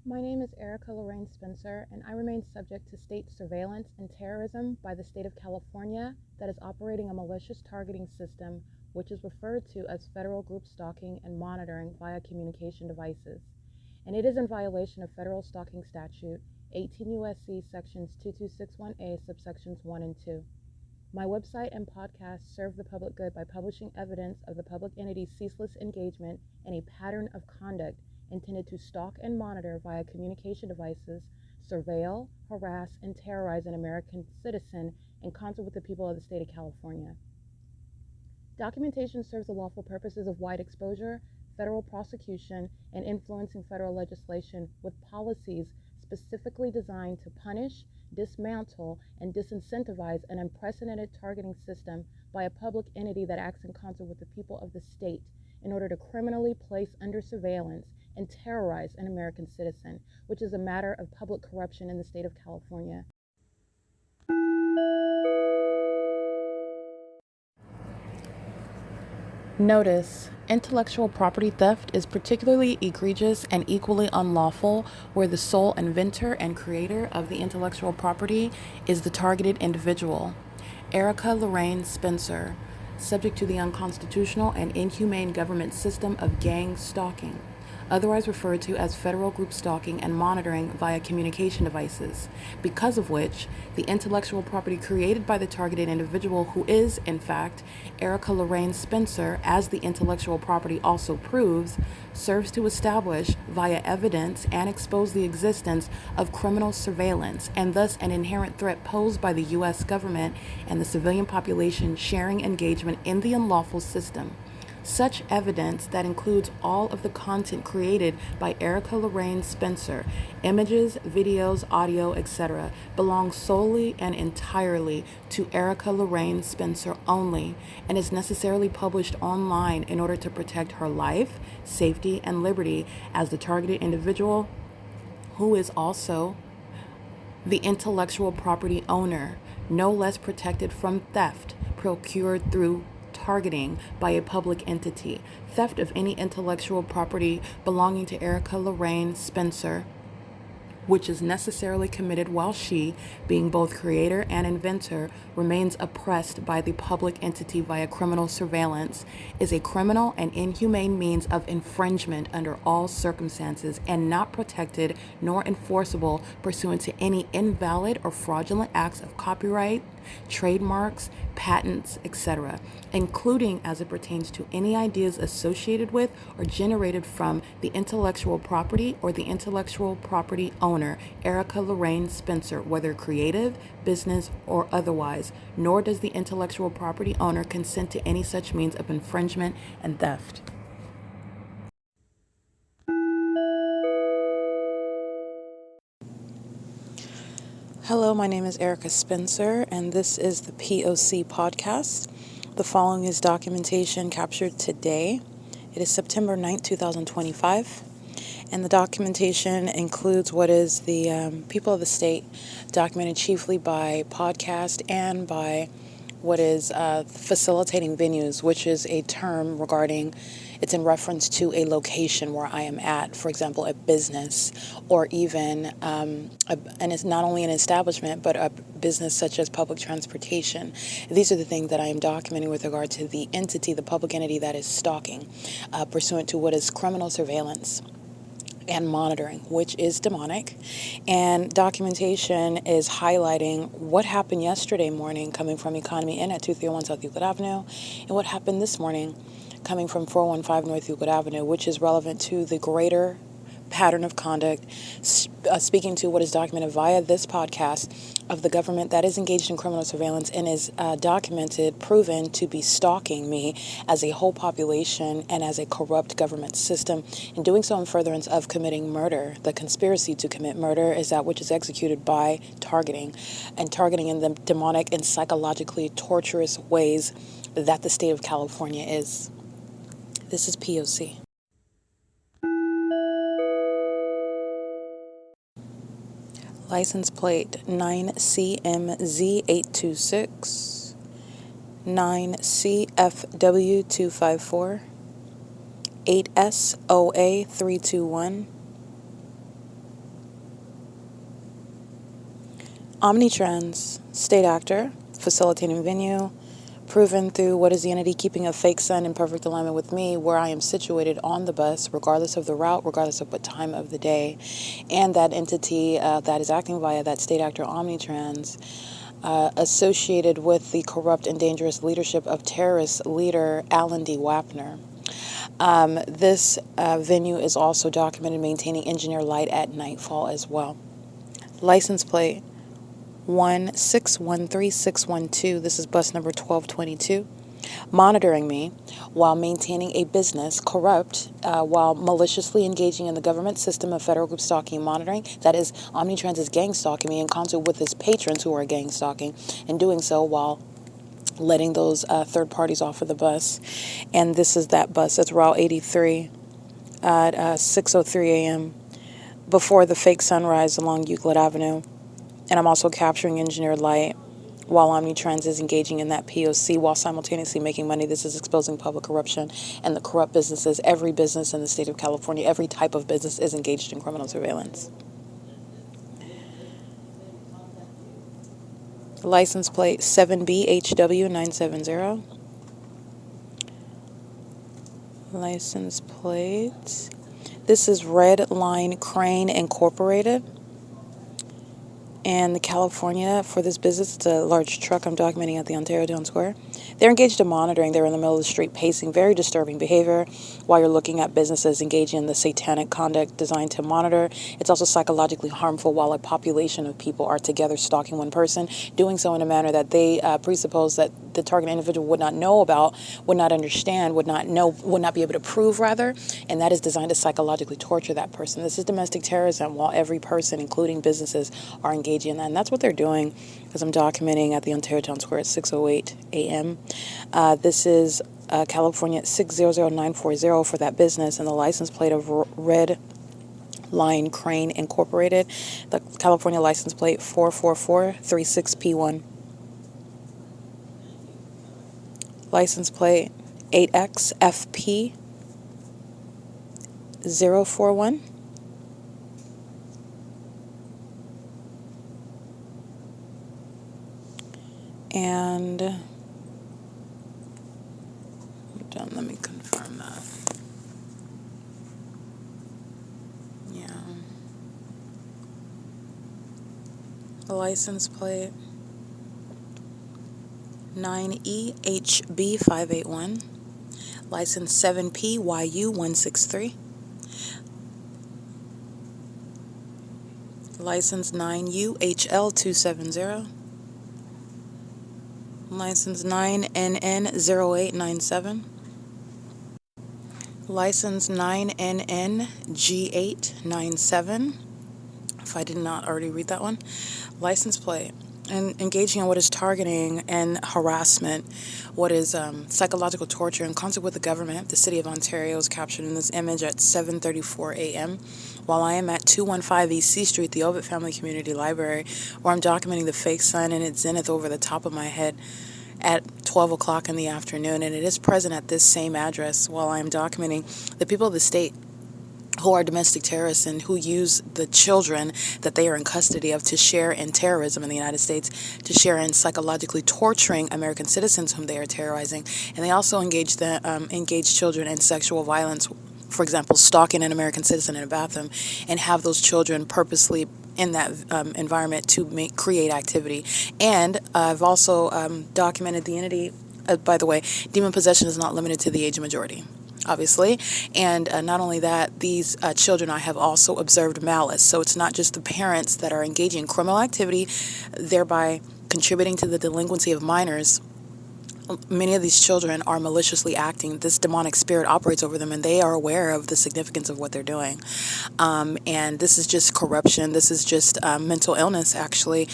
My name is Erica Lorraine Spencer, and I remain subject to state surveillance and terrorism by the state of California that is operating a malicious targeting system, which is referred to as federal group stalking and monitoring via communication devices. And it is in violation of federal stalking statute 18 U.S.C. sections 2261A subsections 1 and 2. My website and podcast serve the public good by publishing evidence of the public entity's ceaseless engagement in a pattern of conduct intended to stalk and monitor via communication devices, surveil, harass, and terrorize an American citizen in concert with the people of the state of California. Documentation serves the lawful purposes of wide exposure, federal prosecution, and influencing federal legislation with policies specifically designed to punish, dismantle, and disincentivize an unprecedented targeting system by a public entity that acts in concert with the people of the state in order to criminally place under surveillance and terrorize an American citizen, which is a matter of public corruption in the state of California. Notice: intellectual property theft is particularly egregious and equally unlawful where the sole inventor and creator of the intellectual property is the targeted individual. Erica Lorraine Spencer, subject to the unconstitutional and inhumane government system of gang stalking, otherwise referred to as federal group stalking and monitoring via communication devices, because of which the intellectual property created by the targeted individual, who is, in fact, Erica Lorraine Spencer, as the intellectual property also proves, serves to establish via evidence and expose the existence of criminal surveillance and thus an inherent threat posed by the U.S. government and the civilian population sharing engagement in the unlawful system. Such evidence that includes all of the content created by Erica Lorraine Spencer, images, videos, audio, etc., belongs solely and entirely to Erica Lorraine Spencer only and is necessarily published online in order to protect her life, safety, and liberty as the targeted individual, who is also the intellectual property owner, no less protected from theft procured through targeting by a public entity. Theft of any intellectual property belonging to Erica Lorraine Spencer, which is necessarily committed while she, being both creator and inventor, remains oppressed by the public entity via criminal surveillance, is a criminal and inhumane means of infringement under all circumstances and not protected nor enforceable pursuant to any invalid or fraudulent acts of copyright, trademarks, patents, etc., including as it pertains to any ideas associated with or generated from the intellectual property or the intellectual property owner, Erica Lorraine Spencer, whether creative, business, or otherwise, nor does the intellectual property owner consent to any such means of infringement and theft. Hello, my name is Erica Spencer, and this is the P.O.C. podcast. The following is documentation captured today. It is September 9th, 2025, and the documentation includes what is the people of the state, documented chiefly by podcast and by what is facilitating venues, which is a term regarding, it's in reference to a location where I am at, for example, a business, or even, and it's not only an establishment, but a business such as public transportation. These are the things that I am documenting with regard to the entity, the public entity that is stalking, pursuant to what is criminal surveillance and monitoring, which is demonic. And documentation is highlighting what happened yesterday morning coming from Economy Inn at 2301 South Euclid Avenue, and what happened this morning coming from 415 North Euclid Avenue, which is relevant to the greater pattern of conduct, speaking to what is documented via this podcast of the government that is engaged in criminal surveillance and is documented, proven to be stalking me as a whole population and as a corrupt government system, and doing so in furtherance of committing murder. The conspiracy to commit murder is that which is executed by targeting, and targeting in the demonic and psychologically torturous ways that the state of California is. This is P.O.C. License plate 9CMZ826, 9CFW254, 8SOA321, Omnitrans, state actor, facilitating venue, proven through what is the entity keeping a fake sun in perfect alignment with me, where I am situated on the bus, regardless of the route, regardless of what time of the day, and that entity that is acting via that state actor Omnitrans, associated with the corrupt and dangerous leadership of terrorist leader Alan D. WAPNER. This venue is also documented maintaining engineer light at nightfall as well. License plate 1613612. This is bus number 1222. Monitoring me while maintaining a business corrupt, while maliciously engaging in the government system of federal group stalking and monitoring. That is, Omnitrans is gang stalking me in concert with his patrons who are gang stalking, and doing so while letting those third parties off of the bus. And this is that bus. That's Route 83 at 6:03 a.m. before the fake sunrise along Euclid Avenue. And I'm also capturing engineered light while Omnitrans is engaging in that P.O.C. while simultaneously making money. This is exposing public corruption and the corrupt businesses. Every business in the state of California, every type of business is engaged in criminal surveillance. License plate 7BHW970. License plate. This is Red Line Crane Incorporated. And California, for this business, it's a large truck I'm documenting at the Ontario Town Square. They're engaged in monitoring. They're in the middle of the street pacing, very disturbing behavior while you're looking at businesses engaging in the satanic conduct designed to monitor. It's also psychologically harmful while a population of people are together stalking one person, doing so in a manner that they presuppose that the target individual would not know about, would not understand, would not be able to prove, rather, and that is designed to psychologically torture that person. This is domestic terrorism while every person, including businesses, are engaging in that, and that's what they're doing, as I'm documenting at the Ontario Town Square at 6:08 a.m. This is California 600940 for that business, and the license plate of Red Line Crane Incorporated, the California license plate 44436P1. License plate 8XFP041. And let me confirm that. Yeah. The license plate 9EHB581. License 7PYU163. License 9UHL270. License 9NN0897. License 9NNG897. If I did not already read that one. License plate. And engaging in what is targeting and harassment, what is psychological torture in concert with the government. The city of Ontario is captured in this image at 7:34 a.m. while I am at 215 East C Street, the OVITT Family Community Library, where I'm documenting the fake sun in its zenith over the top of my head at 12 o'clock in the afternoon, and it is present at this same address while I am documenting the people of the state who are domestic terrorists and who use the children that they are in custody of to share in terrorism in the United States, to share in psychologically torturing American citizens whom they are terrorizing. And they also engage children in sexual violence, for example, stalking an American citizen in a bathroom, and have those children purposely in that environment to create activity. And I've also documented the entity. By the way, demon possession is not limited to the age of majority, obviously. And not only that, these children, I have also observed malice. So it's not just the parents that are engaging in criminal activity, thereby contributing to the delinquency of minors. Many of these children are maliciously acting. This demonic spirit operates over them, and they are aware of the significance of what they're doing. And this is just corruption. This is just mental illness, actually,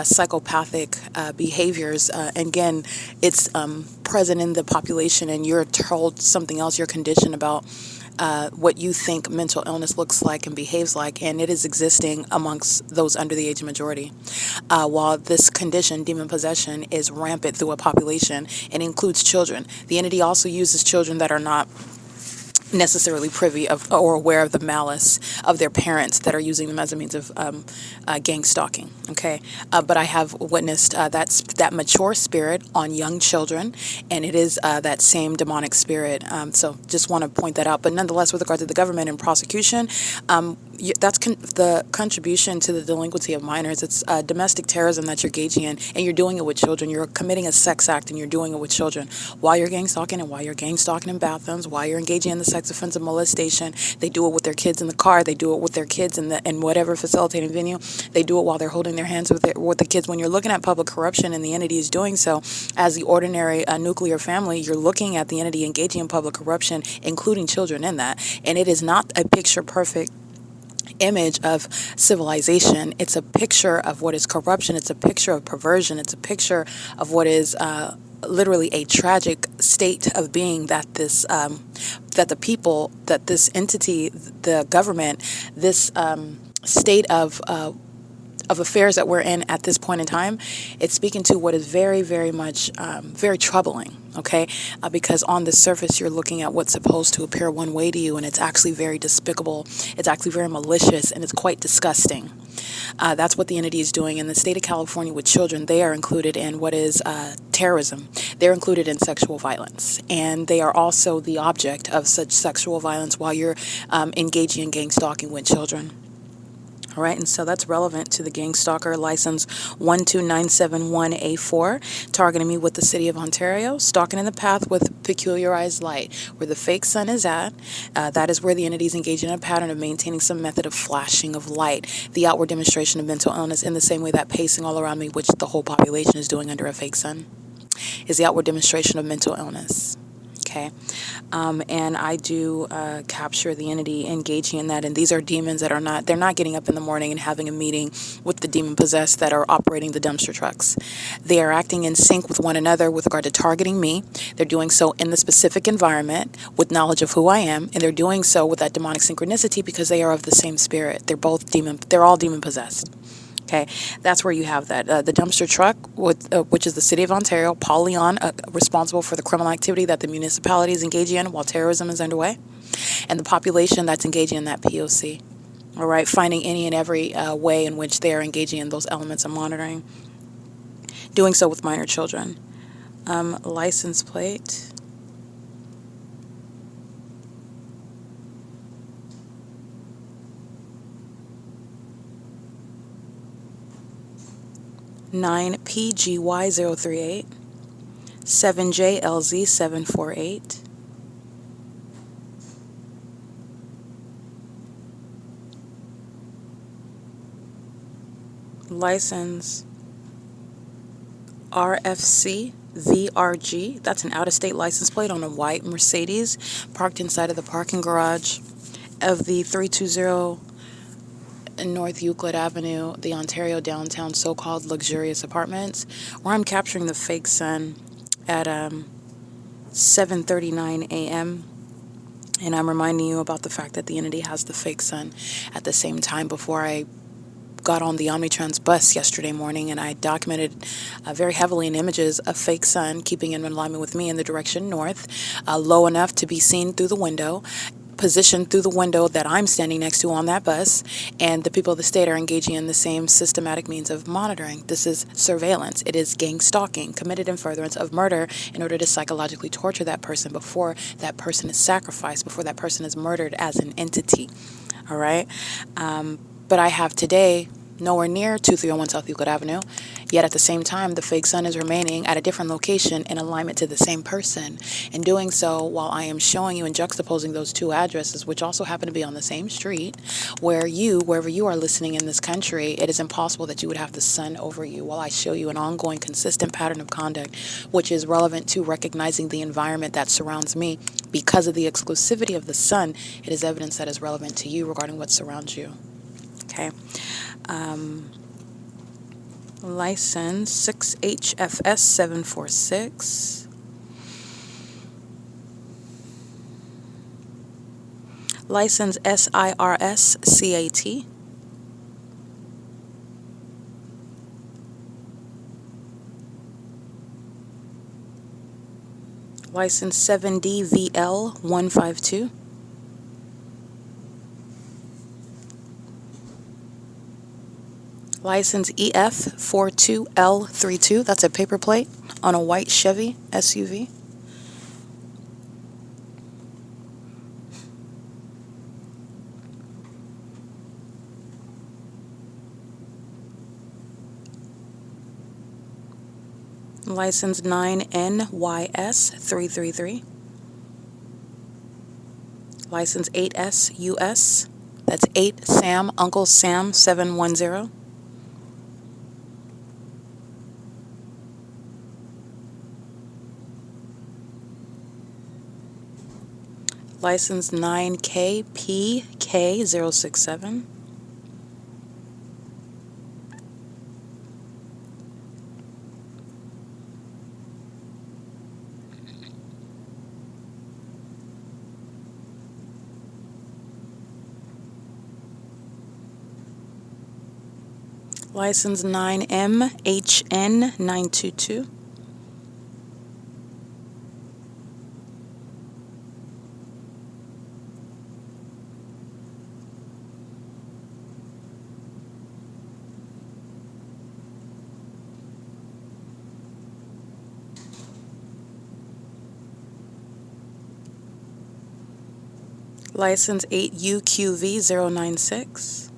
psychopathic behaviors. And again, it's present in the population, and you're told something else, you're conditioned about what you think mental illness looks like and behaves like, and it is existing amongst those under the age of majority. While this condition, demon possession, is rampant through a population and includes children. The entity also uses children that are not necessarily privy of or aware of the malice of their parents that are using them as a means of gang stalking. Okay, but I have witnessed that mature spirit on young children, and it is that same demonic spirit. So just want to point that out. But nonetheless, with regard to the government and prosecution, that's the contribution to the delinquency of minors. It's domestic terrorism that you're engaging in, and you're doing it with children. You're committing a sex act, and you're doing it with children while you're gang stalking, and while you're gang stalking in bathrooms, while you're engaging in the sex offensive molestation. They do it with their kids in the car. They do it with their kids in whatever facilitating venue. They do it while they're holding their hands with the kids. When you're looking at public corruption and the entity is doing so, as the ordinary nuclear family, you're looking at the entity engaging in public corruption, including children in that, and it is not a picture perfect image of civilization. It's a picture of what is corruption. It's a picture of perversion. It's a picture of what is literally a tragic state of being that that the people, that this entity, the government, this state of affairs that we're in at this point in time. It's speaking to what is very, very much very troubling. Okay, because on the surface you're looking at what's supposed to appear one way to you, and it's actually very despicable. It's actually very malicious, and it's quite disgusting. That's what the entity is doing in the state of California with children. They are included in what is terrorism. They're included in sexual violence, and they are also the object of such sexual violence while you're engaging in gang stalking with children. All right, and so that's relevant to the gang stalker license 12971A4, targeting me with the city of Ontario, stalking in the path with peculiarized light, where the fake sun is at. That is where the entity is engaged in a pattern of maintaining some method of flashing of light, the outward demonstration of mental illness, in the same way that pacing all around me, which the whole population is doing under a fake sun, is the outward demonstration of mental illness. Okay, and I do capture the entity engaging in that, and these are demons that they're not getting up in the morning and having a meeting with the demon possessed that are operating the dumpster trucks. They are acting in sync with one another with regard to targeting me. They're doing so in the specific environment with knowledge of who I am, and they're doing so with that demonic synchronicity because they are of the same spirit. They're all demon possessed. Okay, that's where you have that. The dumpster truck, which is the city of Ontario, Paul Leon, responsible for the criminal activity that the municipality is engaging in while terrorism is underway, and the population that's engaging in that P.O.C. All right, finding any and every way in which they are engaging in those elements of monitoring, doing so with minor children. License plate. (9PGY038) 7JLZ748. License RFC VRG. That's an out-of-state license plate on a white Mercedes parked inside of the parking garage of the 320 North Euclid Avenue, the Ontario downtown so-called luxurious apartments, where I'm capturing the fake sun at 7:39 a.m. And I'm reminding you about the fact that the entity has the fake sun at the same time. Before I got on the Omnitrans bus yesterday morning, and I documented very heavily in images a fake sun keeping in alignment with me in the direction north, low enough to be seen through the window, positioned through the window that I'm standing next to on that bus, and the people of the state are engaging in the same systematic means of monitoring. This is surveillance. It is gang stalking committed in furtherance of murder in order to psychologically torture that person before that person is sacrificed, before that person is murdered as an entity. All right? But I have today nowhere near 2301 South Euclid Avenue, yet at the same time the fake sun is remaining at a different location in alignment to the same person. In doing so, while I am showing you and juxtaposing those two addresses, which also happen to be on the same street, wherever you are listening in this country, it is impossible that you would have the sun over you, while I show you an ongoing consistent pattern of conduct which is relevant to recognizing the environment that surrounds me. Because of the exclusivity of the sun, it is evidence that is relevant to you regarding what surrounds you. Okay. License 6HFS746. License SIRSCAT. License 7DVL152. License EF42L32, that's a paper plate on a white Chevy SUV. License 9NYS333. License 8S U.S. That's 8 Sam, Uncle Sam 710. License 9KPK067. License 9MHN922. License 8UQV096.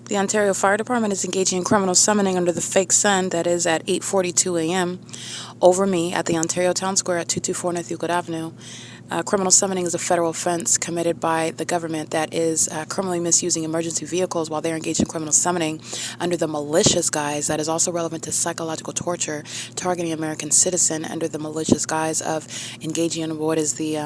The Ontario Fire Department is engaging in criminal summoning under the fake sun, that is at 8:42 a.m. over me at the Ontario Town Square at 224 North Euclid Avenue. Criminal summoning is a federal offense committed by the government that is criminally misusing emergency vehicles while they're engaged in criminal summoning under the malicious guise that is also relevant to psychological torture, targeting American citizen under the malicious guise of engaging in what is the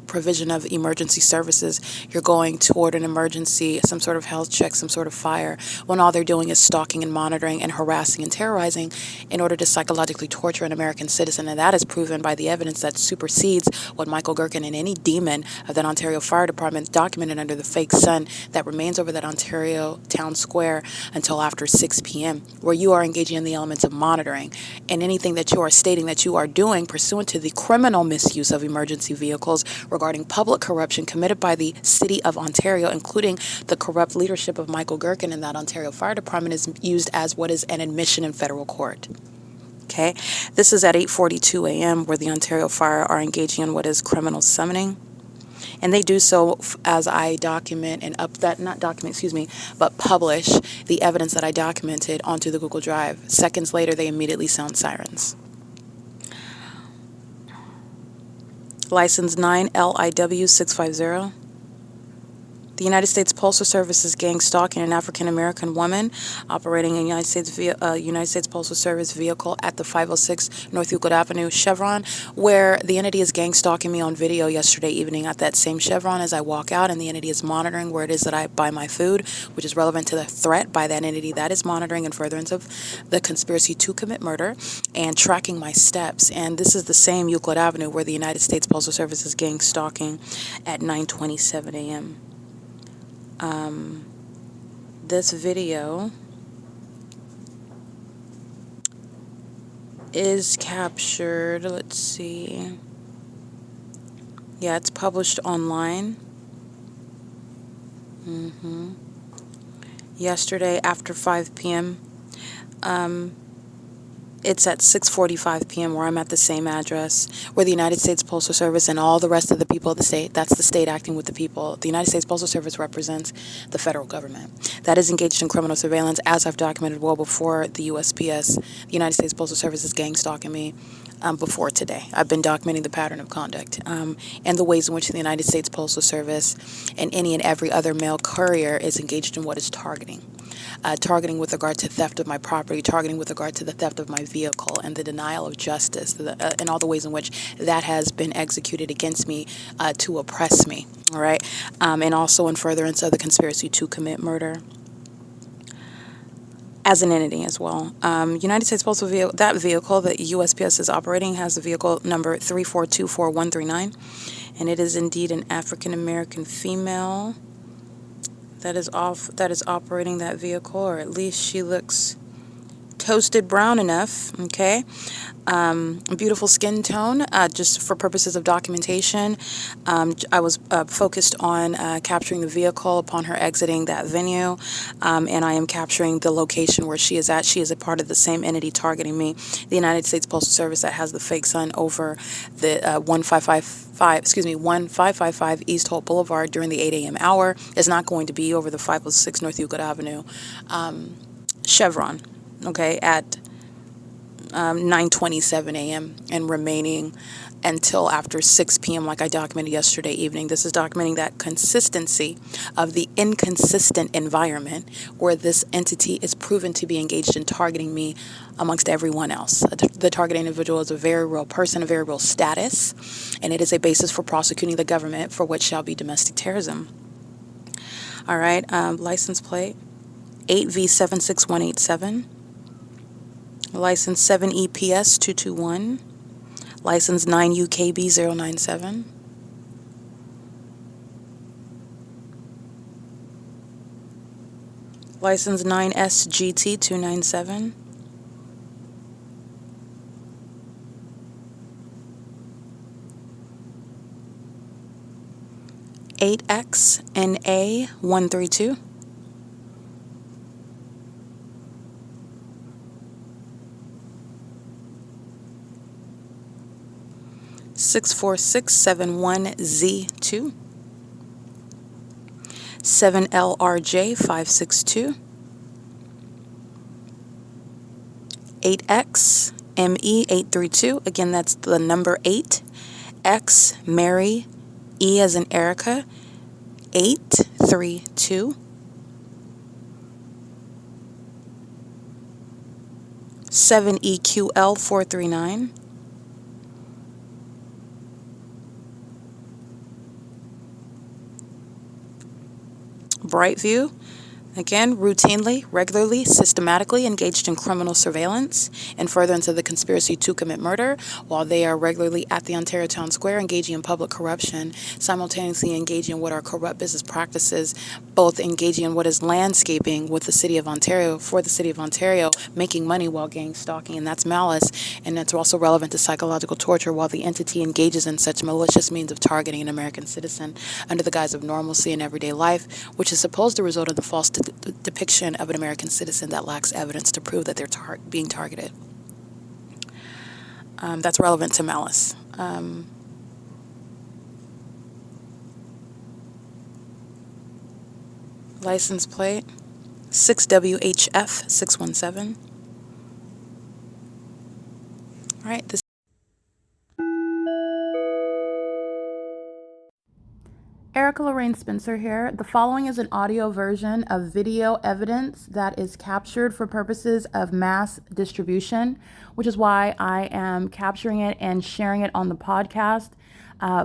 provision of emergency services. You're going toward an emergency, some sort of health check, some sort of fire, when all they're doing is stalking and monitoring and harassing and terrorizing in order to psychologically torture an American citizen. And that is proven by the evidence that supersedes what Michael Gerken and any demon of that Ontario Fire Department documented under the fake sun that remains over that Ontario Town Square until after 6 p.m., where you are engaging in the elements of monitoring and anything that you are stating that you are doing pursuant to the criminal misuse of emergency vehicles regarding public corruption committed by the City of Ontario, including the corrupt leadership of Michael Gerken and that Ontario Fire Department, is used as what is an admission in federal court. Okay, this is at 8:42 a.m. where the Ontario Fire are engaging in what is criminal summoning. And they do so as I document and but publish the evidence that I documented onto the Google Drive. Seconds later, they immediately sound sirens. License 9LIW650. The United States Postal Service is gang stalking an African-American woman operating a United States Postal Service vehicle at the 506 North Euclid Avenue Chevron, where the entity is gang stalking me on video yesterday evening at that same Chevron as I walk out, and the entity is monitoring where it is that I buy my food, which is relevant to the threat by that entity that is monitoring in furtherance of the conspiracy to commit murder and tracking my steps. And this is the same Euclid Avenue where the United States Postal Service is gang stalking at 9:27 a.m. This video is captured, let's see, yeah, it's published online yesterday after 5 p.m. It's at 6:45 p.m. where I'm at the same address where the United States Postal Service and all the rest of the people of the state, that's the state acting with the people. The United States Postal Service represents the federal government that is engaged in criminal surveillance, as I've documented well before the USPS. The United States Postal Service is gang stalking me before today. I've been documenting the pattern of conduct and the ways in which the United States Postal Service and any and every other mail courier is engaged in what is targeting. Targeting with regard to theft of my property, targeting with regard to the theft of my vehicle and the denial of justice, and all the ways in which that has been executed against me to oppress me, all right? And also in furtherance of the conspiracy to commit murder as an entity as well. United States Postal Vehicle, that vehicle that USPS is operating has the vehicle number 3424139, and it is indeed an African-American female that is operating that vehicle, or at least she looks toasted brown enough, okay? Beautiful skin tone, just for purposes of documentation. I was focused on capturing the vehicle upon her exiting that venue, and I am capturing the location where she is at. She is a part of the same entity targeting me, the United States Postal Service, that has the fake sun over the 1555 East Holt Boulevard during the 8 a.m. hour. Is not going to be over the 506 North Euclid Avenue. CHEVRON, okay, at 9:27 a.m. and remaining until after 6 p.m. like I documented yesterday evening. This is documenting that consistency of the inconsistent environment where this entity is proven to be engaged in targeting me amongst everyone else. The targeted individual is a very real person, a very real status, and it is a basis for prosecuting the government for what shall be domestic terrorism. All right, license plate 8V76187. License 7 EPS 221. License 9 UKB 097. License 9 SGT 297. XNA 132. (64671Z2), 7LRJ562, 8XME832. Again, that's the number 8. X Mary E as in Erica 832. 7EQL439. Brightview, again, routinely, regularly, systematically engaged in criminal surveillance and furtherance of the conspiracy to commit murder, while they are regularly at the Ontario Town Square engaging in public corruption, simultaneously engaging in what are corrupt business practices, both engaging in what is landscaping with the City of Ontario, for the City of Ontario, making money while gang stalking, and that's malice, and that's also relevant to psychological torture, while the entity engages in such malicious means of targeting an American citizen under the guise of normalcy in everyday life, which is supposed to result in the false depiction of an American citizen that lacks evidence to prove that they're being targeted. That's relevant to malice. License plate 6WHF617. All right, this Erica Lorraine Spencer here. The following is an audio version of video evidence that is captured for purposes of mass distribution, which is why I am capturing it and sharing it on the podcast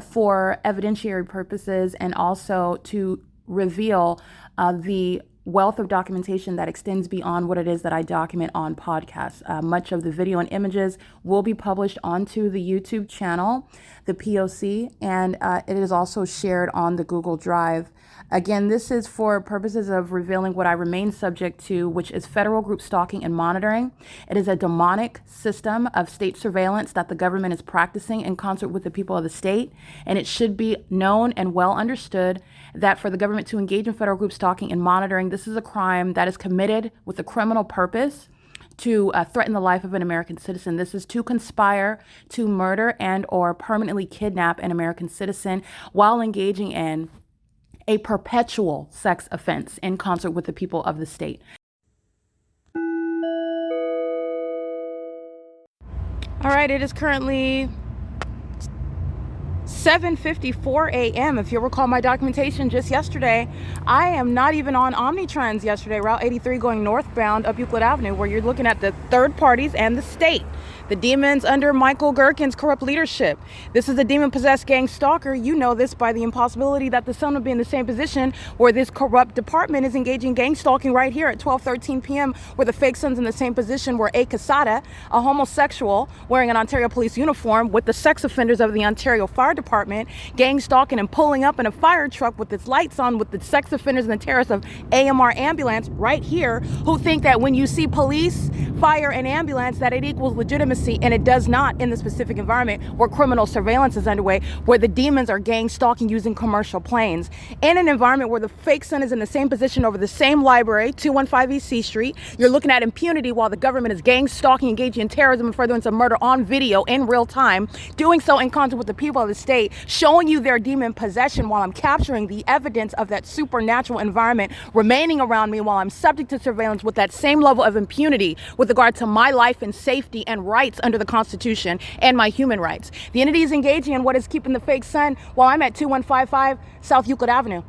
for evidentiary purposes, and also to reveal the wealth of documentation that extends beyond what it is that I document on podcasts. Much of the video and images will be published onto the YouTube channel, the P.O.C, and it is also shared on the Google Drive. Again, this is for purposes of revealing what I remain subject to, which is federal group stalking and monitoring. It is a demonic system of state surveillance that the government is practicing in concert with the people of the state, and it should be known and well understood that for the government to engage in federal group stalking and monitoring, this is a crime that is committed with a criminal purpose to threaten the life of an American citizen. This is to conspire to murder and or permanently kidnap an American citizen while engaging in a perpetual sex offense in concert with the people of the state. All right, it is currently 7:54 a.m. If you'll recall my documentation just yesterday, I am not even on Omnitrans yesterday, Route 83 going northbound up Euclid Avenue, where you're looking at the third parties and the state The demons under Michael GERKEN's corrupt leadership. This is a demon-possessed gang stalker. You know this by the impossibility that the son would be in the same position where this corrupt department is engaging in gang stalking right here at 12:13 p.m. where the fake son's in the same position where a casada, a homosexual wearing an Ontario police uniform with the sex offenders of the Ontario Fire Department, gang stalking and pulling up in a fire truck with its lights on with the sex offenders and the terrorists of AMR ambulance right here, who think that when you see police, fire, and ambulance that it equals legitimacy, and it does not in the specific environment where criminal surveillance is underway, where the demons are gang stalking using commercial planes, in an environment where the fake son is in the same position over the same library, 215 East C Street. You're looking at impunity while the government is gang stalking, engaging in terrorism and furtherance of murder on video in real time, doing so in concert with the people of the state, showing you their demon possession while I'm capturing the evidence of that supernatural environment remaining around me while I'm subject to surveillance with that same level of impunity with regard to my life and safety and rights under the Constitution and my human rights. The entity is engaging in what is keeping the fake son while I'm at 2155 South Euclid Avenue.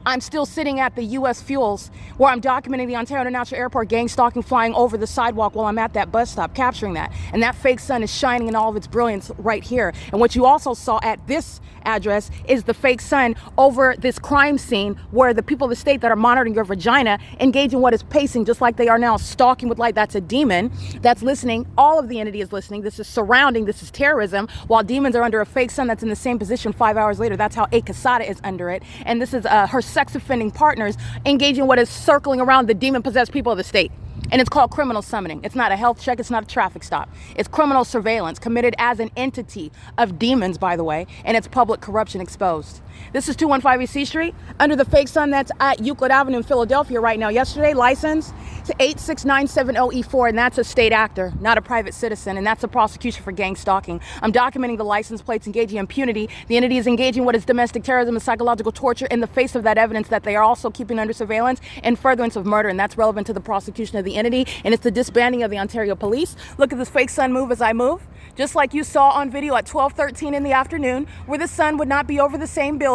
I'm still sitting at the U.S. Fuels where I'm documenting the Ontario International Airport gang stalking flying over the sidewalk while I'm at that bus stop capturing that. And that fake sun is shining in all of its brilliance right here. And what you also saw at this address is the fake sun over this crime scene where the people of the state that are monitoring your vagina engage in what is pacing just like they are now stalking with light. That's a demon that's listening. All of the entity is listening. This is surrounding. This is terrorism while demons are under a fake sun that's in the same position 5 hours later. That's how a casada is under it. And this is her sex offending partners engaging what is circling around the demon-possessed people of the state. And it's called criminal summoning. It's not a health check. It's not a traffic stop. It's criminal surveillance committed as an entity of demons, by the way, and it's public corruption exposed. This is 215 East C Street under the fake sun that's at Euclid Avenue in Philadelphia right now. Yesterday, license to 86970E4, and that's a state actor, not a private citizen, and that's a prosecution for gang stalking. I'm documenting the license plates engaging in impunity. The entity is engaging what is domestic terrorism and psychological torture in the face of that evidence that they are also keeping under surveillance and furtherance of murder, and that's relevant to the prosecution of the entity, and it's the disbanding of the Ontario Police. Look at this fake sun move as I move, just like you saw on video at 12:13 in the afternoon, where the sun would not be over the same building.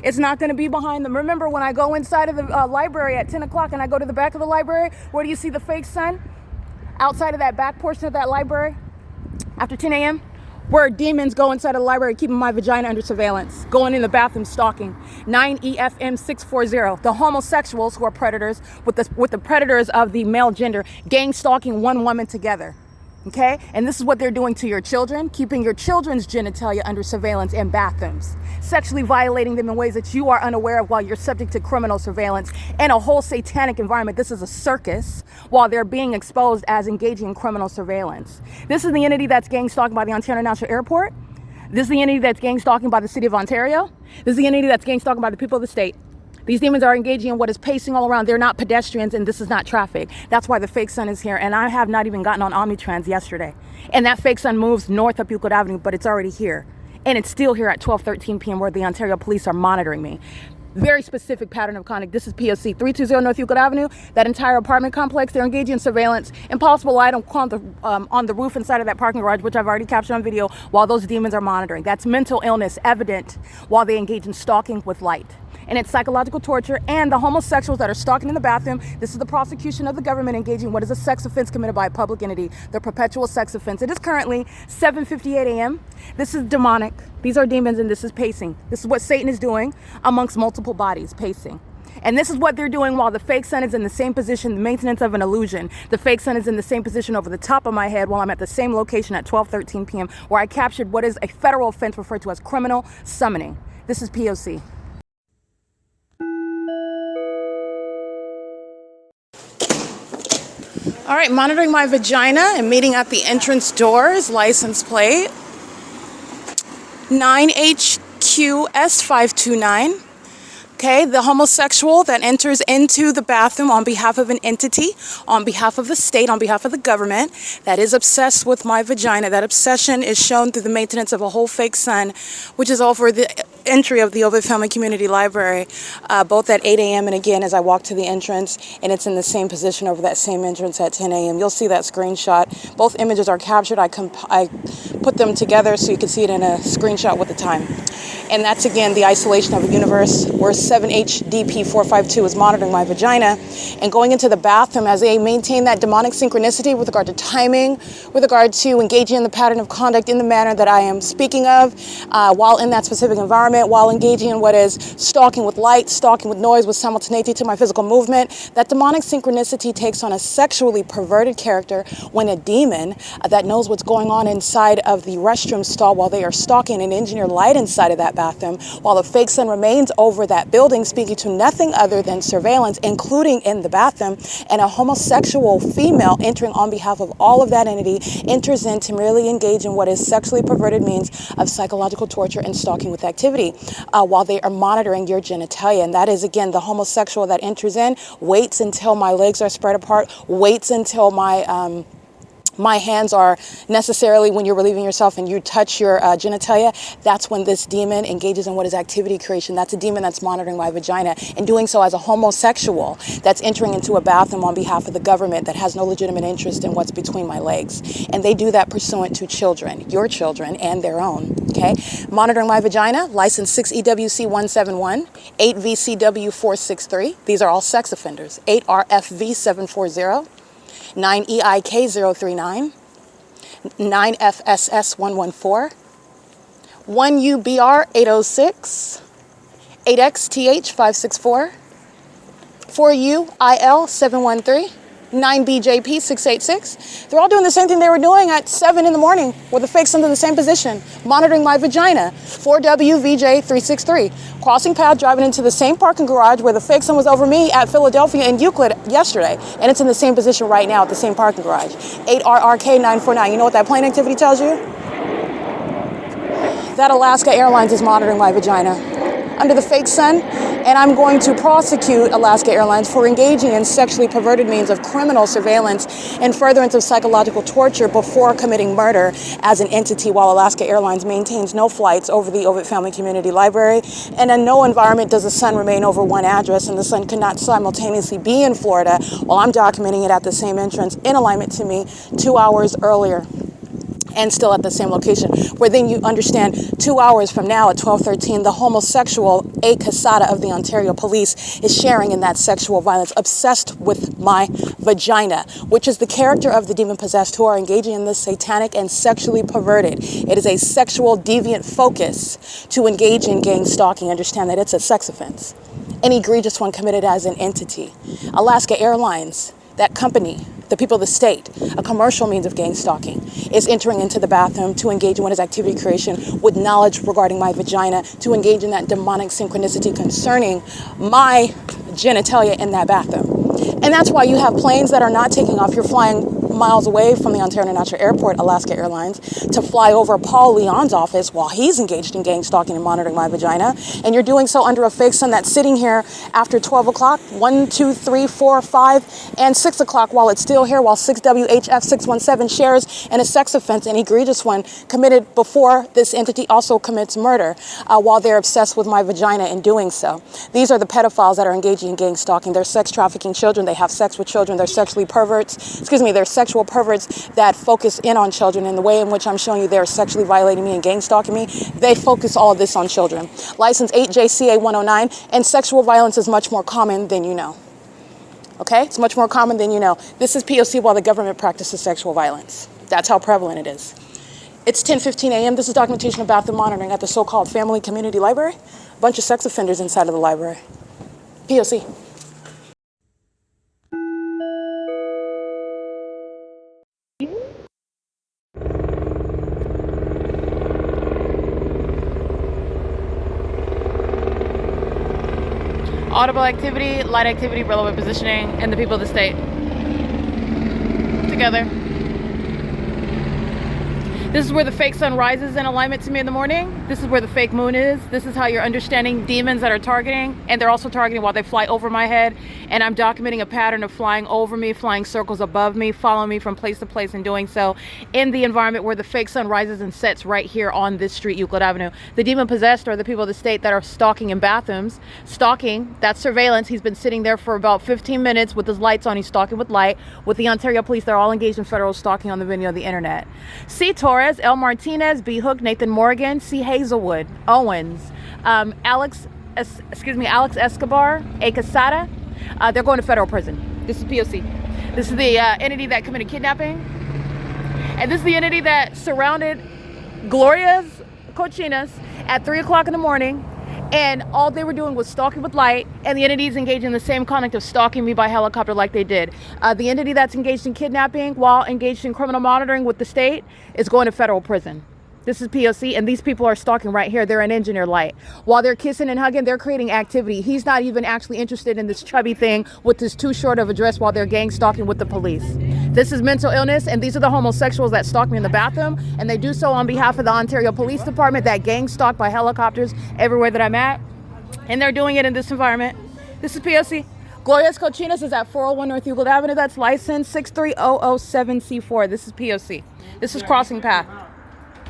It's not going to be behind them. Remember when I go inside of the library at 10 o'clock and I go to the back of the library, where do you see the fake sun? Outside of that back portion of that library after 10 a.m., where demons go inside of the library keeping my vagina under surveillance, going in the bathroom stalking. 9EFM640, the homosexuals who are predators with the predators of the male gender, gang stalking one woman together. Okay? And this is what they're doing to your children, keeping your children's genitalia under surveillance in bathrooms, sexually violating them in ways that you are unaware of while you're subject to criminal surveillance and a whole satanic environment. This is a circus while they're being exposed as engaging in criminal surveillance. This is the entity that's gang stalking by the Ontario International Airport. This is the entity that's gang stalking by the City of Ontario. This is the entity that's gang stalking by the people of the state. These demons are engaging in what is pacing all around. They're not pedestrians, and this is not traffic. That's why the fake sun is here. And I have not even gotten on Omnitrans yesterday. And that fake sun moves north up Euclid Avenue, but it's already here. And it's still here at 12:13 p.m. where the Ontario Police are monitoring me. Very specific pattern of conduct. This is P.O.C. 320 North Euclid Avenue. That entire apartment complex, they're engaging in surveillance. Impossible light on the roof inside of that parking garage, which I've already captured on video, while those demons are monitoring. That's mental illness evident while they engage in stalking with light. And it's psychological torture, and the homosexuals that are stalking in the bathroom. This is the prosecution of the government engaging in what is a sex offense committed by a public entity, the perpetual sex offense. It is currently 7:58 a.m. This is demonic. These are demons, and this is pacing. This is what Satan is doing amongst multiple bodies, pacing. And this is what they're doing while the fake sun is in the same position, the maintenance of an illusion. The fake sun is in the same position over the top of my head while I'm at the same location at 12:13 p.m. where I captured what is a federal offense referred to as criminal summoning. This is P.O.C. All right, monitoring my vagina and meeting at the entrance doors, license plate 9HQS529. Okay, the homosexual that enters into the bathroom on behalf of an entity, on behalf of the state, on behalf of the government, that is obsessed with my vagina. That obsession is shown through the maintenance of a whole fake sun, which is over the entry of the OVITT Family Community Library, both at 8 a.m. and again as I walk to the entrance, and it's in the same position over that same entrance at 10 a.m. You'll see that screenshot. Both images are captured. I put them together so you can see it in a screenshot with the time. And that's, again, the isolation of a universe where 7HDP452 is monitoring my vagina and going into the bathroom as they maintain that demonic synchronicity with regard to timing, with regard to engaging in the pattern of conduct in the manner that I am speaking of, while in that specific environment, while engaging in what is stalking with light, stalking with noise, with simultaneity to my physical movement. That demonic synchronicity takes on a sexually perverted character when a demon that knows what's going on inside of the restroom stall while they are stalking and engineer light inside of that bathroom, while the fake sun remains over that building speaking to nothing other than surveillance, including in the bathroom, and a homosexual female entering on behalf of all of that entity enters in to merely engage in what is sexually perverted means of psychological torture and stalking with activity while they are monitoring your genitalia. And that is, again, the homosexual that enters in, waits until my legs are spread apart, waits until my hands are necessarily when you're relieving yourself and you touch your genitalia. That's when this demon engages in what is activity creation. That's a demon that's monitoring my vagina and doing so as a homosexual that's entering into a bathroom on behalf of the government that has no legitimate interest in what's between my legs. And they do that pursuant to children, your children, and their own. Okay? Monitoring my vagina, license 6 EWC 171, 8 VCW 463. These are all sex offenders. 8 RFV 740. 9 EIK 039, 9 FSS 114, 1 UBR 806, 8 XTH 564, 4 UIL 713, 9 BJP 686. They're all doing the same thing they were doing at 7 in the morning with the fakes under the same position, monitoring my vagina. 4 WVJ 363. Crossing path, driving into the same parking garage where the fake sun was over me at Philadelphia and Euclid yesterday. And it's in the same position right now at the same parking garage. 8 RRK 949. You know what that plane activity tells you? That Alaska Airlines is monitoring my vagina under the fake sun, and I'm going to prosecute Alaska Airlines for engaging in sexually perverted means of criminal surveillance and furtherance of psychological torture before committing murder as an entity, while Alaska Airlines maintains no flights over the OVITT Family Community Library, and in no environment does the sun remain over one address, and the sun cannot simultaneously be in Florida while I'm documenting it at the same entrance in alignment to me 2 hours earlier. And still at the same location, where then you understand 2 hours from now at 12:13, the homosexual A. Casada of the Ontario Police is sharing in that sexual violence, obsessed with my vagina, which is the character of the demon-possessed who are engaging in this satanic and sexually perverted. It is a sexual deviant focus to engage in gang stalking. Understand that it's a sex offense, an egregious one committed as an entity. Alaska Airlines, that company, the people of the state, a commercial means of gang stalking, is entering into the bathroom to engage in what is activity creation with knowledge regarding my vagina, to engage in that demonic synchronicity concerning my genitalia in that bathroom. And that's why you have planes that are not taking off. You're flying miles away from the Ontario International Airport, Alaska Airlines, to fly over Paul Leon's office while he's engaged in gang stalking and monitoring my vagina. And you're doing so under a fake sun that's sitting here after 12 o'clock, 1, 2, 3, 4, 5, and 6 o'clock while it's still here, while 6WHF 617 shares in a sex offense, an egregious one committed before this entity also commits murder while they're obsessed with my vagina in doing so. These are the pedophiles that are engaging in gang stalking. They're sex trafficking children. They have sex with children. They're sexual perverts that focus in on children. In the way in which I'm showing you they're sexually violating me and gang stalking me, they focus all of this on children. License 8JCA 109, and sexual violence is much more common than you know. Okay? It's much more common than you know. This is P.O.C. while the government practices sexual violence. That's how prevalent it is. It's 10:15 a.m. This is documentation of bathroom monitoring at the so-called Family Community Library. A bunch of sex offenders inside of the library. P.O.C. Audible activity, light activity, relevant positioning, and the people of the state. Together. This is where the fake sun rises in alignment to me in the morning. This is where the fake moon is. This is how you're understanding demons that are targeting, and they're also targeting while they fly over my head. And I'm documenting a pattern of flying over me, flying circles above me, following me from place to place, and doing so in the environment where the fake sun rises and sets right here on this street, Euclid Avenue. The demon possessed are the people of the state that are stalking in bathrooms. Stalking, that's surveillance. He's been sitting there for about 15 minutes with his lights on. He's stalking with light. With the Ontario Police, they're all engaged in federal stalking on the video of the internet. C. Torres, L. Martinez, B. Hook, Nathan Morgan, C. Hazelwood, Owens, Alex Escobar, a Casada, they're going to federal prison. This is P.O.C. This is the entity that committed kidnapping. And this is the entity that surrounded Gloria's Cochinas at 3 o'clock in the morning. And all they were doing was stalking with light, and the entities engaged in the same conduct of stalking me by helicopter like they did. The entity that's engaged in kidnapping while engaged in criminal monitoring with the state is going to federal prison. This is P.O.C. and these people are stalking right here. They're in engineer light. While they're kissing and hugging, they're creating activity. He's not even actually interested in this chubby thing with this too short of a dress while they're gang stalking with the police. This is mental illness, and these are the homosexuals that stalk me in the bathroom, and they do so on behalf of the Ontario Police Department that gang stalk by helicopters everywhere that I'm at. And they're doing it in this environment. This is P.O.C. Gloria's Cochinas is at 401 North Euclid Avenue. That's license 63007C4. This is P.O.C. This is Crossing Path.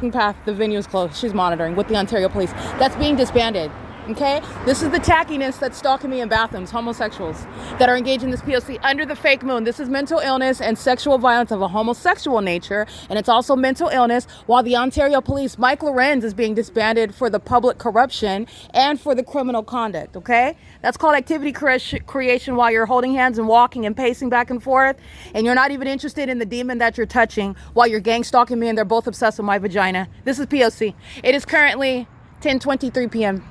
The venue is closed. She's monitoring with the Ontario Police. That's being disbanded. Okay? This is the tackiness that's stalking me in bathrooms, homosexuals that are engaged in this P.O.C. under the fake moon. This is mental illness and sexual violence of a homosexual nature, and it's also mental illness, while the Ontario Police, Mike LORENZ, is being disbanded for the public corruption and for the criminal conduct, okay? That's called activity creation while you're holding hands and walking and pacing back and forth, and you're not even interested in the demon that you're touching while you're gang stalking me and they're both obsessed with my vagina. This is P.O.C. It is currently 10:23 p.m.